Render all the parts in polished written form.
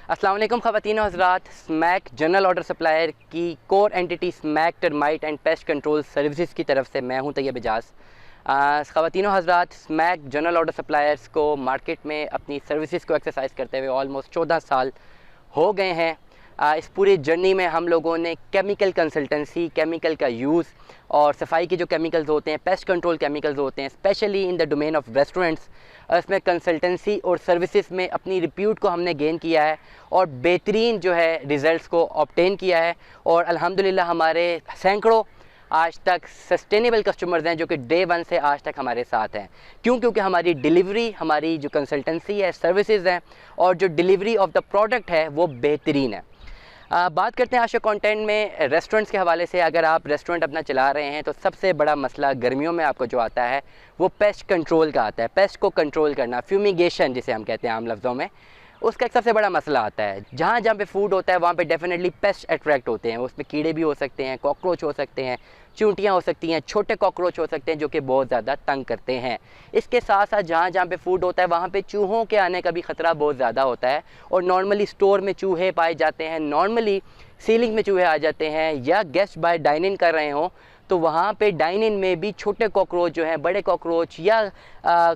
अस्सलाम वालेकुम ख़वातीन हज़रात। स्मैक जनरल ऑर्डर सप्लायर की core entity smack termite and pest control services की तरफ से मैं हूं तैयब एजाज़। ख़वातीन हज़रात, स्मैक जनरल ऑर्डर सप्लायर्स को मार्केट में अपनी सर्विसेज को एक्सरसाइज करते हुए ऑलमोस्ट 14 साल हो गए हैं। इस पूरी जर्नी में हम लोगों ने केमिकल कंसल्टेंसी, केमिकल का यूज़ और सफाई के जो केमिकल्स होते हैं, पेस्ट कंट्रोल केमिकल्स होते हैं, specially in the domain of restaurants, इसमें कंसल्टेंसी और सर्विसेज में अपनी रिप्यूट को हमने गेन किया है और बेहतरीन जो है रिज़ल्ट्स को ऑब्टेन किया है। और अल्हम्दुलिल्लाह हमारे सैकड़ों आज तक सस्टेनेबल कस्टमर्स हैं जो कि डे वन से आज तक हमारे साथ हैं। क्योंकि हमारी डिलीवरी, हमारी जो कंसल्टेंसी है, सर्विसेज हैं और जो डिलीवरी ऑफ द प्रोडक्ट है वो बेहतरीन है। बात करते हैं आज के कंटेंट में रेस्टोरेंट्स के हवाले से। अगर आप रेस्टोरेंट अपना चला रहे हैं तो सबसे बड़ा मसला गर्मियों में आपको जो आता है वो पेस्ट कंट्रोल का आता है। पेस्ट को कंट्रोल करना, फ्यूमिगेशन जिसे हम कहते हैं आम लफ्ज़ों में, उसका एक सबसे बड़ा मसला आता है। जहाँ जहाँ पे फूड होता है वहाँ पे डेफिनेटली पेस्ट अट्रैक्ट होते हैं। उसमें कीड़े भी हो सकते हैं, कॉकरोच हो सकते हैं, चूंटियाँ हो सकती हैं, छोटे कॉकरोच हो सकते हैं जो कि बहुत ज़्यादा तंग करते हैं। इसके साथ साथ जहाँ जहाँ पे फूड होता है वहाँ पे चूहों के आने का भी ख़तरा बहुत ज़्यादा होता है। और नॉर्मली स्टोर में चूहे पाए जाते हैं, नॉर्मली सीलिंग में चूहे आ जाते हैं, या गेस्ट बाय डाइन इन कर रहे हों तो वहाँ पे डाइन इन में भी छोटे कॉकरोच जो हैं, बड़े कॉकरोच या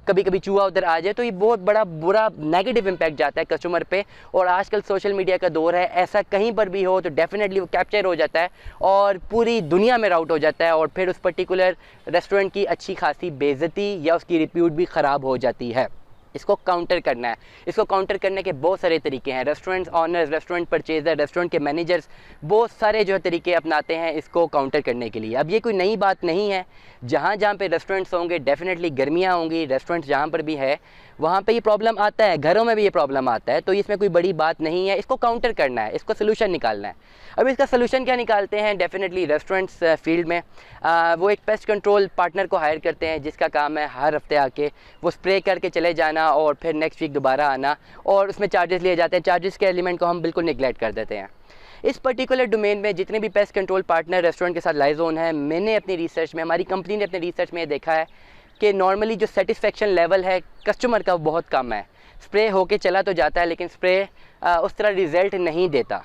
कभी कभी चूहा उधर आ जाए तो ये बहुत बड़ा बुरा नेगेटिव इम्पैक्ट जाता है कस्टमर पे। और आजकल सोशल मीडिया का दौर है, ऐसा कहीं पर भी हो तो डेफिनेटली वो कैप्चर हो जाता है और पूरी दुनिया में राउट हो जाता है और फिर उस पर्टिकुलर रेस्टोरेंट की अच्छी खासी बेइज्जती या उसकी रिप्यूट भी ख़राब हो जाती है। इसको काउंटर करना है। इसको काउंटर करने के बहुत सारे तरीके हैं। Restaurant honours, restaurant purchaser, restaurant के मैनेजर्स बहुत सारे जो है तरीके अपनाते हैं इसको काउंटर करने के लिए। अब ये कोई नई बात नहीं है। जहाँ जहाँ पे रेस्टोरेंट्स होंगे डेफिनेटली गर्मियाँ होंगी, रेस्टोरेंट्स जहाँ पर भी है वहाँ पे ये प्रॉब्लम आता है, घरों में भी ये प्रॉब्लम आता है। तो इसमें कोई बड़ी बात नहीं है, इसको काउंटर करना है, इसको सोल्यूशन निकालना है। अब इसका सोल्यूशन क्या निकालते हैं? डेफिनेटली रेस्टोरेंट्स फील्ड में वो एक पेस्ट कंट्रोल पार्टनर को हायर करते हैं जिसका काम है हर हफ्ते आके वो स्प्रे करके चले जाना और फिर नेक्स्ट वीक दोबारा आना, और उसमें चार्जेस लिए जाते हैं। चार्जेस के एलिमेंट को हम बिल्कुल निगलेक्ट कर देते हैं। इस पर्टिकुलर डोमेन में जितने भी पेस्ट कंट्रोल पार्टनर रेस्टोरेंट के साथ लाइजोन है, मैंने अपनी रिसर्च में, हमारी कंपनी ने अपने रिसर्च में देखा है कि नॉर्मली जो सेटिस्फेक्शन लेवल है कस्टमर का वो बहुत कम है। स्प्रे होके चला तो जाता है लेकिन स्प्रे उस तरह रिज़ल्ट नहीं देता।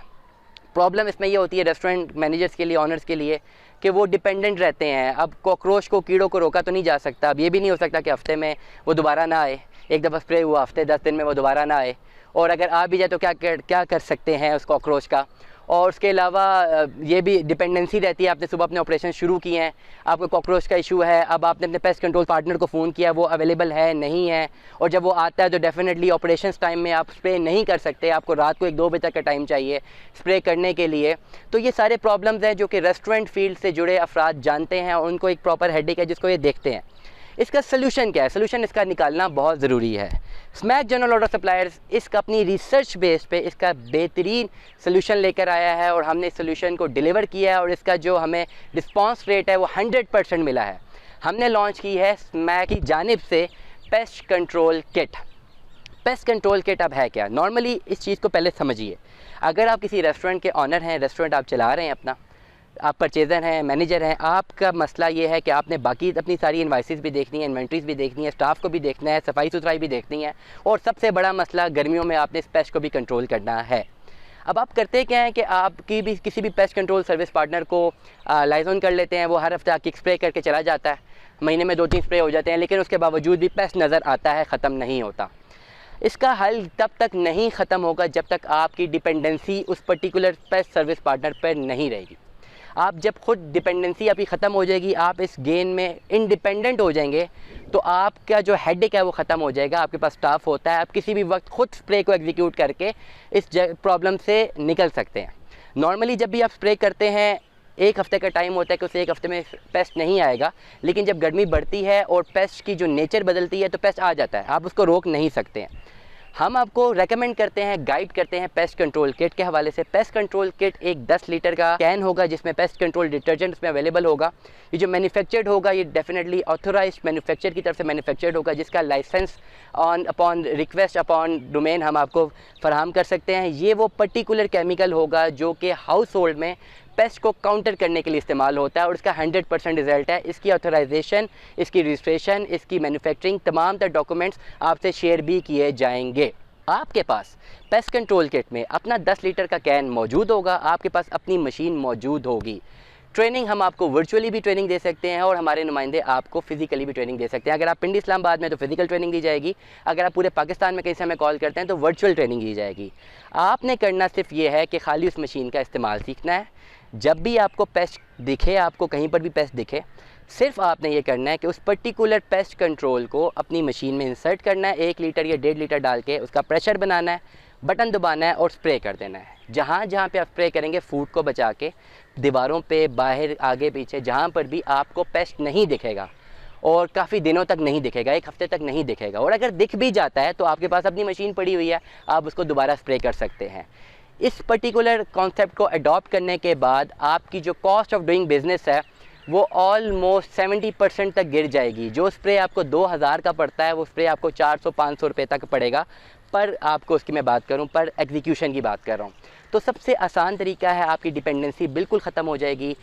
प्रॉब्लम इसमें ये होती है रेस्टोरेंट मैनेजर्स के लिए, ऑनर्स के लिए, कि वो डिपेंडेंट रहते हैं। अब कॉकरोच को, कीड़ों को रोका तो नहीं जा सकता। अब ये भी नहीं हो सकता कि हफ्ते में वो दोबारा ना आए। एक दफ़ा स्प्रे हुआ, हफ्ते 10 दिन में वो दोबारा ना आए, और अगर आ भी जाए तो क्या कर सकते हैं उस कॉकरोच का। और उसके अलावा ये भी डिपेंडेंसी रहती है। आपने सुबह अपने ऑपरेशन शुरू किए हैं, आपको कॉकरोच का इशू है, अब आपने अपने पेस्ट कंट्रोल पार्टनर को फ़ोन किया, वो अवेलेबल है नहीं है, और जब वो आता है तो डेफिनेटली ऑपरेशन टाइम में आप स्प्रे नहीं कर सकते। आपको रात को 1-2 बजे तक का टाइम चाहिए स्प्रे करने के लिए। तो ये सारे प्रॉब्लम्स हैं जो कि रेस्टोरेंट फील्ड से जुड़े अफराद जानते हैं और उनको एक प्रॉपर हेडेक है जिसको ये देखते हैं। इसका सलूशन क्या है? सलूशन इसका निकालना बहुत ज़रूरी है। स्मैक जनरल ऑर्डर सप्लायर्स इसका अपनी रिसर्च बेस पे इसका बेहतरीन सलूशन लेकर आया है और हमने इस सलूशन को डिलीवर किया है और इसका जो हमें रिस्पांस रेट है वो 100% मिला है। हमने लॉन्च की है स्मैक की जानिब से pest control kit. Pest control kit अब है क्या? नॉर्मली इस चीज़ को पहले समझिए। अगर आप किसी रेस्टोरेंट के ऑनर हैं, रेस्टोरेंट आप चला रहे हैं अपना, आप परचेज़र हैं, मैनेजर हैं, आपका मसला ये है कि आपने बाकी अपनी सारी इन्वाइसेस भी देखनी है, इन्वेंट्रीज भी देखनी है, स्टाफ को भी देखना है, सफाई सुथराई भी देखनी है, और सबसे बड़ा मसला गर्मियों में आपने इस पेस्ट को भी कंट्रोल करना है। अब आप करते क्या हैं कि आपकी भी किसी भी पेस्ट कंट्रोल सर्विस पार्टनर को लाइजोन कर लेते हैं। वो हर हफ्ते आके स्प्रे करके चला जाता है, महीने में 2-3 स्प्रे हो जाते हैं, लेकिन उसके बावजूद भी पेस्ट नज़र आता है, ख़त्म नहीं होता। इसका हल तब तक नहीं ख़त्म होगा जब तक आपकी डिपेंडेंसी उस पर्टिकुलर पेस्ट सर्विस पार्टनर पर नहीं रहेगी। आप जब खुद डिपेंडेंसी आपकी ख़त्म हो जाएगी, आप इस गेम में इंडिपेंडेंट हो जाएंगे, तो आपका जो हेडेक है वो ख़त्म हो जाएगा। आपके पास स्टाफ होता है, आप किसी भी वक्त खुद स्प्रे को एग्जीक्यूट करके इस प्रॉब्लम से निकल सकते हैं। नॉर्मली जब भी आप स्प्रे करते हैं 1 हफ़्ते का टाइम होता है कि उस 1 हफ़्ते में पेस्ट नहीं आएगा, लेकिन जब गर्मी बढ़ती है और पेस्ट की जो नेचर बदलती है तो पेस्ट आ जाता है, आप उसको रोक नहीं सकते हैं। हम आपको रेकमेंड करते हैं, गाइड करते हैं पेस्ट कंट्रोल किट के हवाले से। पेस्ट कंट्रोल किट एक 10 लीटर का कैन होगा जिसमें पेस्ट कंट्रोल डिटर्जेंट उसमें अवेलेबल होगा। ये जो मैन्युफैक्चर्ड होगा ये डेफिनेटली ऑथोराइज्ड मैन्युफैक्चर की तरफ से मैन्युफैक्चर्ड होगा, जिसका license upon request upon domain हम आपको फराहम कर सकते हैं। ये वो पर्टिकुलर केमिकल होगा जो कि हाउस होल्ड में पेस्ट को काउंटर करने के लिए इस्तेमाल होता है और इसका 100% रिज़ल्ट है। इसकी ऑथराइजेशन, इसकी रजिस्ट्रेशन, इसकी मैन्युफैक्चरिंग, तमाम तर डॉक्यूमेंट्स आपसे शेयर भी किए जाएंगे। आपके पास पेस्ट कंट्रोल किट में अपना 10 लीटर का कैन मौजूद होगा, आपके पास अपनी मशीन मौजूद होगी। ट्रेनिंग हम आपको वर्चुअली भी ट्रेनिंग दे सकते हैं और हमारे नुमाइंदे आपको फिजिकली भी ट्रेनिंग दे सकते हैं। अगर आप पिंडी इस्लामाबाद में तो फिजिकल ट्रेनिंग दी जाएगी, अगर आप पूरे पाकिस्तान में कहीं से हमें कॉल करते हैं तो वर्चुअल ट्रेनिंग दी जाएगी। आपने करना सिर्फ ये है कि खाली उस मशीन का इस्तेमाल सीखना है। जब भी आपको पेस्ट दिखे, आपको कहीं पर भी पेस्ट दिखे, सिर्फ आपने ये करना है कि उस पर्टिकुलर पेस्ट कंट्रोल को अपनी मशीन में इंसर्ट करना है, 1 लीटर या 1.5 लीटर डाल के उसका प्रेशर बनाना है, बटन दबाना है और स्प्रे कर देना है। जहाँ जहाँ पे आप स्प्रे करेंगे फूड को बचा के, दीवारों पे, बाहर, आगे पीछे, जहाँ पर भी आपको पेस्ट नहीं दिखेगा और काफ़ी दिनों तक नहीं दिखेगा, 1 हफ्ते तक नहीं दिखेगा, और अगर दिख भी जाता है तो आपके पास अपनी मशीन पड़ी हुई है, आप उसको दोबारा स्प्रे कर सकते हैं। इस पर्टिकुलर कॉन्सेप्ट को अडॉप्ट करने के बाद आपकी जो कॉस्ट ऑफ डूइंग बिज़नेस है वो ऑलमोस्ट 70% तक गिर जाएगी। जो स्प्रे आपको 2000 का पड़ता है वो स्प्रे आपको 400-500 रुपये तक पड़ेगा। पर आपको उसकी मैं बात करूं, पर एग्जीक्यूशन की बात कर रहा हूं, तो सबसे आसान तरीका है, आपकी डिपेंडेंसी बिल्कुल ख़त्म हो जाएगी।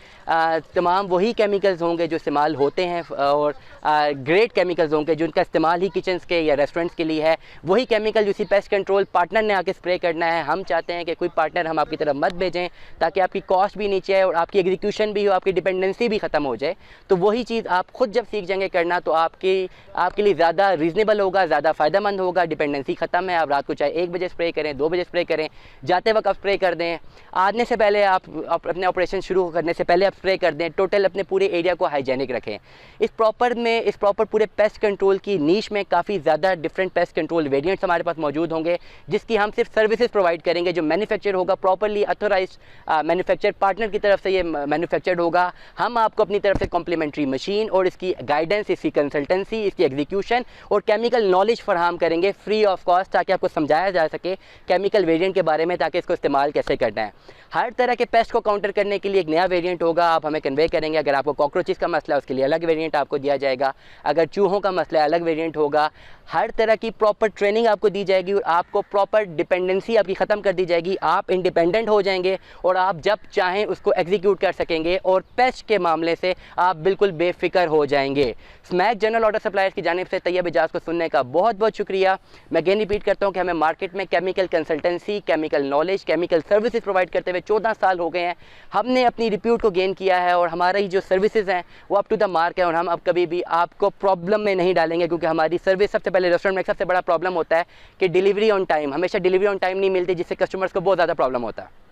तमाम वही केमिकल्स होंगे जो इस्तेमाल होते हैं और ग्रेट केमिकल्स होंगे जिनका इस्तेमाल ही किचन्स के या रेस्टोरेंट्स के लिए है। वही केमिकल जिसी पेस्ट कंट्रोल पार्टनर ने आके स्प्रे करना है। हम चाहते हैं कि कोई पार्टनर हम आपकी तरफ मत भेजें ताकि आपकी कॉस्ट भी नीचे आए और आपकी एग्जीक्यूशन भी हो, आपकी डिपेंडेंसी भी ख़त्म हो जाए। तो वही चीज़ आप खुद जब सीख जाएंगे करना तो आपके लिए ज़्यादा रीज़नेबल होगा, ज़्यादा फ़ायदेमंद होगा। डिपेंडेंसी ख़त्म है। आप रात को चाहे 1 बजे स्प्रे करें, 2 बजे स्प्रे करें, जाते वक्त आप स्प्रे कर दें, आने से पहले आप अपने ऑपरेशन शुरू करने से पहले आप स्प्रे कर दें। टोटल अपने पूरे एरिया को हाइजेनिक रखें। इस प्रॉपर पूरे पेस्ट कंट्रोल की नीश में काफ़ी ज़्यादा डिफरेंट पेस्ट कंट्रोल वेरिएंट्स हमारे पास मौजूद होंगे, जिसकी हम सिर्फ सर्विसेज प्रोवाइड करेंगे। जो मैन्युफैक्चर होगा प्रॉपरली अथोराइज मैन्युफैक्चर पार्टनर की तरफ से ये मैन्युफैक्चर्ड होगा। हम आपको अपनी तरफ से कॉम्प्लीमेंट्री मशीन और इसकी गाइडेंस, इसकी कंसल्टेंसी, इसकी एग्जीक्यूशन और केमिकल नॉलेज फराहम करेंगे फ्री ऑफ कॉस्ट, ताकि आपको समझाया जा सके केमिकल वेरिएंट के बारे में, ताकि इसको इस्तेमाल कैसे करना है। हर तरह के पेस्ट को काउंटर करने के लिए एक नया वेरिएंट होगा, आप हमें कन्वे करेंगे। अगर आपको कॉकरोचेस का मसला है उसके लिए अलग वेरिएंट आपको दिया जाएगा, अगर चूहों का मसला है अलग वेरिएंट होगा। हर तरह की प्रॉपर ट्रेनिंग आपको दी जाएगी और आपको प्रॉपर डिपेंडेंसी आपकी ख़त्म कर दी जाएगी। आप इंडिपेंडेंट हो जाएंगे और आप जब चाहें उसको एग्जीक्यूट कर सकेंगे और पेस्ट के मामले से आप बिल्कुल बेफिक्र हो जाएंगे। स्मैक जनरल ऑर्डर सप्लायर्स की जानिब से तैयब इजाज़ को सुनने का बहुत बहुत शुक्रिया। मैं अगेन रिपीट करता हूँ कि हमें मार्केट में chemical consultancy, chemical knowledge, chemical services provide करते हुए 14 साल हो गए हैं। हमने अपनी रिप्यूट को गेन किया है और हमारी जो सर्विसेज हैं वो अप टू द मार्क है और हम अब कभी भी आपको प्रॉब्लम में नहीं डालेंगे, क्योंकि हमारी सर्विस, सबसे पहले रेस्टोरेंट में सबसे बड़ा प्रॉब्लम होता है कि डिलीवरी ऑन टाइम, हमेशा डिलीवरी ऑन टाइम नहीं मिलती, जिससे कस्टमर्स को बहुत ज़्यादा प्रॉब्लम होता है।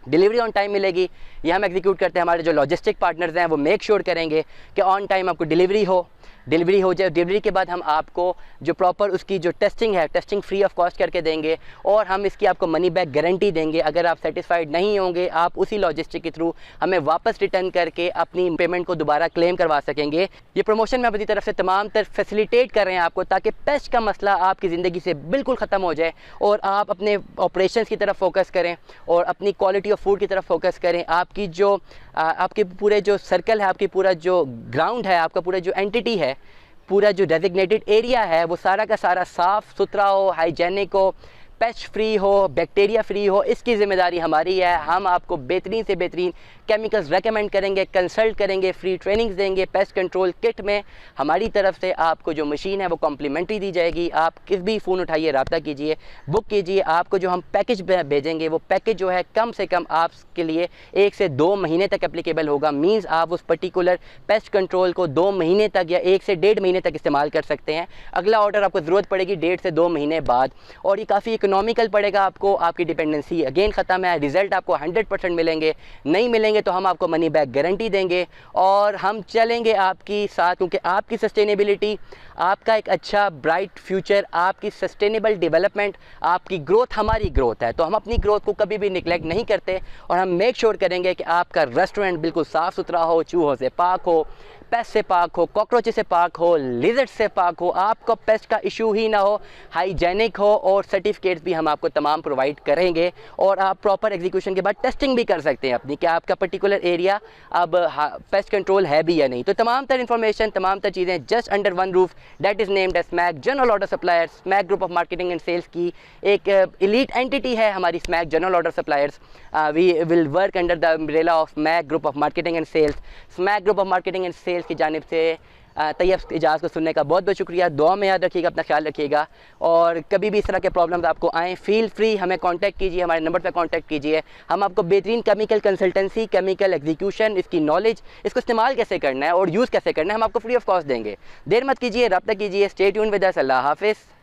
डिलीवरी ऑन टाइम मिलेगी, ये हम एग्जीक्यूट करते हैं। हमारे जो लॉजिस्टिक पार्टनर्स हैं वो मेक श्योर करेंगे कि ऑन टाइम आपको डिलीवरी हो जाए। डिलीवरी के बाद हम आपको जो प्रॉपर उसकी जो टेस्टिंग है, टेस्टिंग फ्री ऑफ कॉस्ट करके देंगे और हम इसकी आपको मनी बैक गारंटी देंगे। अगर आप सेटिस्फाइड नहीं होंगे, आप उसी लॉजिस्टिक के थ्रू हमें वापस रिटर्न करके अपनी पेमेंट को दोबारा क्लेम करवा सकेंगे। ये प्रमोशन में अपनी तरफ से तमाम तरफ फैसिलिटेट कर रहे हैं आपको, ताकि पेस्ट का मसला आपकी ज़िंदगी से बिल्कुल ख़त्म हो जाए और आप अपने ऑपरेशंस की तरफ फोकस करें और अपनी क्वालिटी ऑफ फूड की तरफ फोकस करें। आपके पूरे जो सर्कल है, आपकी पूरा जो ग्राउंड है, आपका पूरा जो एंटिटी है, पूरा जो डेजिग्नेटेड एरिया है वो सारा का सारा साफ़ सुथरा हो, हाइजेनिक हो, पेस्ट फ्री हो, बैक्टीरिया फ्री हो। इसकी ज़िम्मेदारी हमारी है। हम आपको बेहतरीन से बेहतरीन केमिकल्स रेकमेंड करेंगे, कंसल्ट करेंगे, फ्री ट्रेनिंग्स देंगे। पेस्ट कंट्रोल किट में हमारी तरफ से आपको जो मशीन है वो कॉम्प्लीमेंट्री दी जाएगी। आप किस भी फ़ोन उठाइए, रब्ता कीजिए, बुक कीजिए। आपको जो हम पैकेज भेजेंगे वो पैकेज जो है कम से कम आपके लिए 1 से 2 महीने तक एप्लीकेबल होगा। मीन्स आप उस पर्टिकुलर पेस्ट कंट्रोल को 2 महीने तक या 1 से 1.5 महीने तक इस्तेमाल कर सकते हैं। अगला ऑर्डर आपको ज़रूरत पड़ेगी 1.5 से 2 महीने बाद, और ये काफ़ी इकोनॉमिकल पड़ेगा आपको। आपकी डिपेंडेंसी अगेन ख़त्म है। रिज़ल्ट आपको 100% मिलेंगे। नहीं मिलेंगे तो हम आपको मनी बैक गारंटी देंगे और हम चलेंगे आपकी साथ, क्योंकि आपकी सस्टेनेबिलिटी, आपका एक अच्छा ब्राइट फ्यूचर, आपकी सस्टेनेबल डेवलपमेंट, आपकी ग्रोथ हमारी ग्रोथ है। तो हम अपनी ग्रोथ को कभी भी निगलेक्ट नहीं करते और हम मेक श्योर करेंगे कि आपका रेस्टोरेंट बिल्कुल साफ़ सुथरा हो, चूहों से पाक हो, पेस्ट से पाक हो, कॉकरोचेस से पाक हो, लिजर्ड से पाक हो, आपको पेस्ट का इशू ही ना हो, हाइजेनिक हो, और सर्टिफिकेट्स भी हम आपको तमाम प्रोवाइड करेंगे। और आप प्रॉपर एग्जीक्यूशन के बाद टेस्टिंग भी कर सकते हैं अपनी, कि आपका पर्टिकुलर एरिया अब पेस्ट कंट्रोल है भी या नहीं। तो तमाम तर इन्फॉर्मेशन, तमाम तर चीज़ें just under one roof, that is named as Smack general order suppliers. Smack group of marketing and sales की एक एलीट एंटिटी है हमारी Smack general order suppliers. We will work under the umbrella of Smack group of marketing and sales. Smack group of marketing and sales की जानिब से तैयब इजाज़ को सुनने का बहुत बहुत शुक्रिया। दुआ में याद रखिएगा, अपना ख्याल रखिएगा, और कभी भी इस तरह के प्रॉब्लम्स आपको आएँ फील फ्री हमें कांटेक्ट कीजिए, हमारे नंबर पर कांटेक्ट कीजिए। हम आपको बेहतरीन केमिकल कंसल्टेंसी, केमिकल एग्जीक्यूशन, इसकी नॉलेज, इसको इस्तेमाल कैसे करना है और यूज़ कैसे करना है, हम आपको फ्री ऑफ कॉस्ट देंगे। देर मत कीजिए, रब्ता कीजिए। Stay tune with us. अल्लाह हाफ़िज़।